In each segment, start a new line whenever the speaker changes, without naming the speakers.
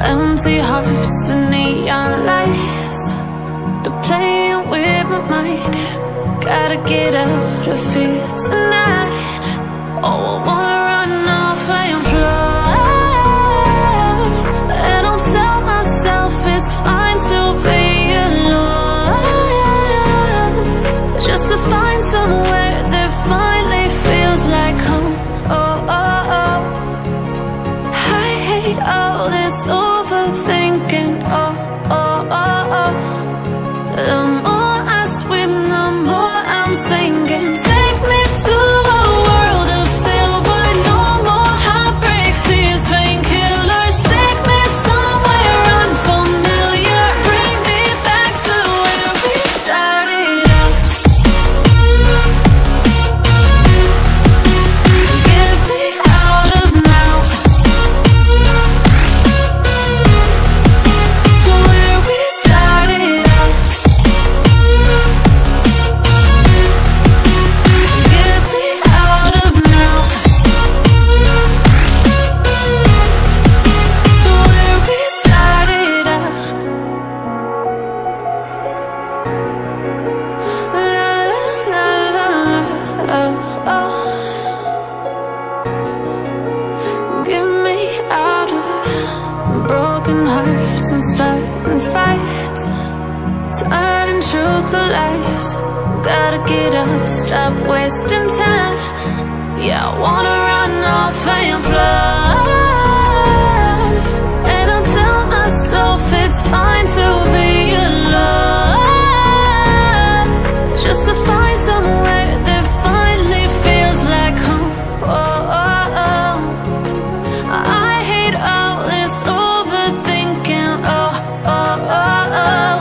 Empty hearts and neon lights, they're playing with my mind. Gotta get out of here tonight. Oh, I wanna run off and fly, and I'll tell myself it's fine to be alone, just to find somewhere that finally feels like home. Oh, oh, oh. I hate all this overthinking. Oh, oh, oh, oh. The more I swim, the more I'm sinking. Take me to a world of silver, no more heartbreaks, tears, painkillers. Take me somewhere unfamiliar, bring me back to where we started out. Get me out of now, to where we started out. Get me out of now, to where we started out. La la la la la, oh, oh. Get me out of broken hearts and starting fights, turning truth to lies. Gotta get up, stop wasting time. Yeah, I wanna run off and fly, and I'll tell myself it's fine to be alone, just to find somewhere that finally feels like home. Oh, oh, oh. I hate all this overthinking. Oh, oh, oh, oh.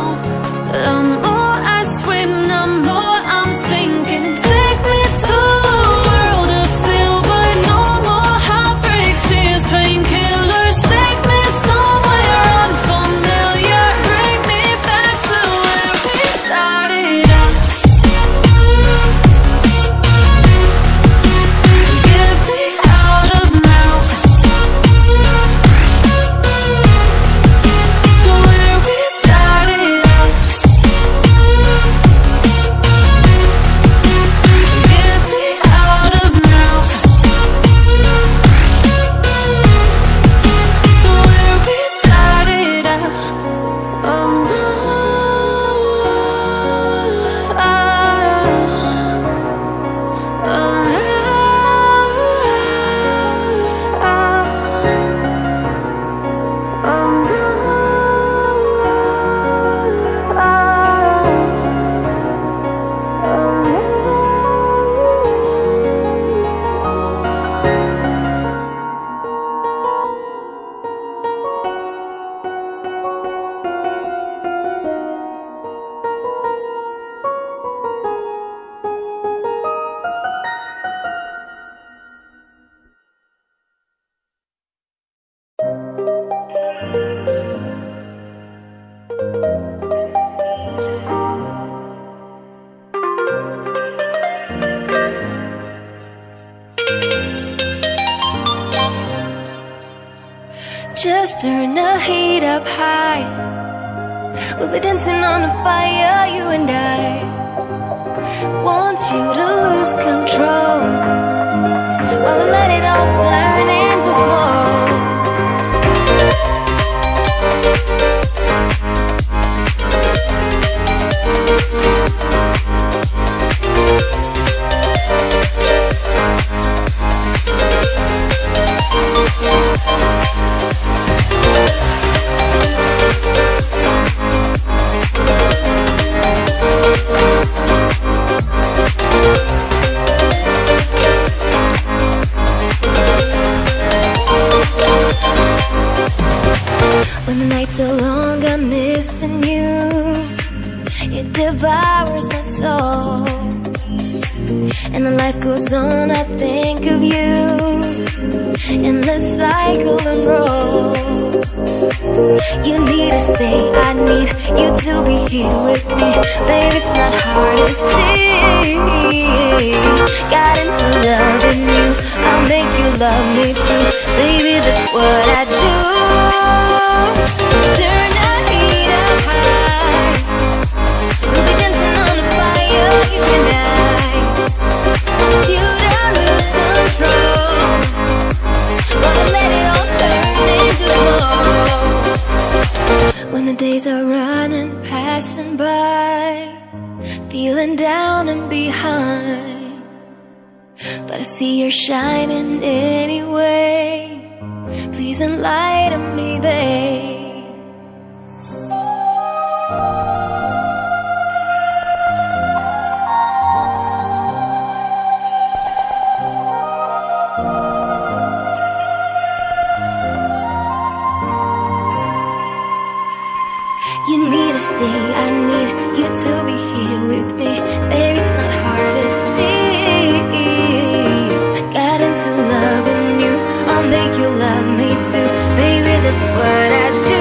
The more I swim, the more I'm sinking. Take me to a world of silver, no more heartbreaks, tears, painkillers. Take me somewhere unfamiliar, bring me back to where we started out. Get me out of now, to where we started out. Get me out of now, to where we started out. Oh no, oh,
just turn the heat up high. We'll be dancing on the fire, you and I. Want you to lose control while we let it all turn into smoke. When the nights are long, I'm missing you. It devours my soul, and the life goes on, I think of you. Endless cycle and roll. You need to stay, I need you to be here with me. Baby, it's not hard to see. Got into loving you, I'll make you love me too. Baby, that's what I do. Turn the heat up high. We'll be dancing on the fire, you and I. But you don't lose control. Wanna let it all turn into smoke. When the days are running, passing by, feeling down and behind, but I see you're shining anyway. Please enlighten me, babe. You need to stay, I need you to be here with me. Baby, it's not hard to see. Got into loving you, I'll make you love me too. Baby, that's what I do.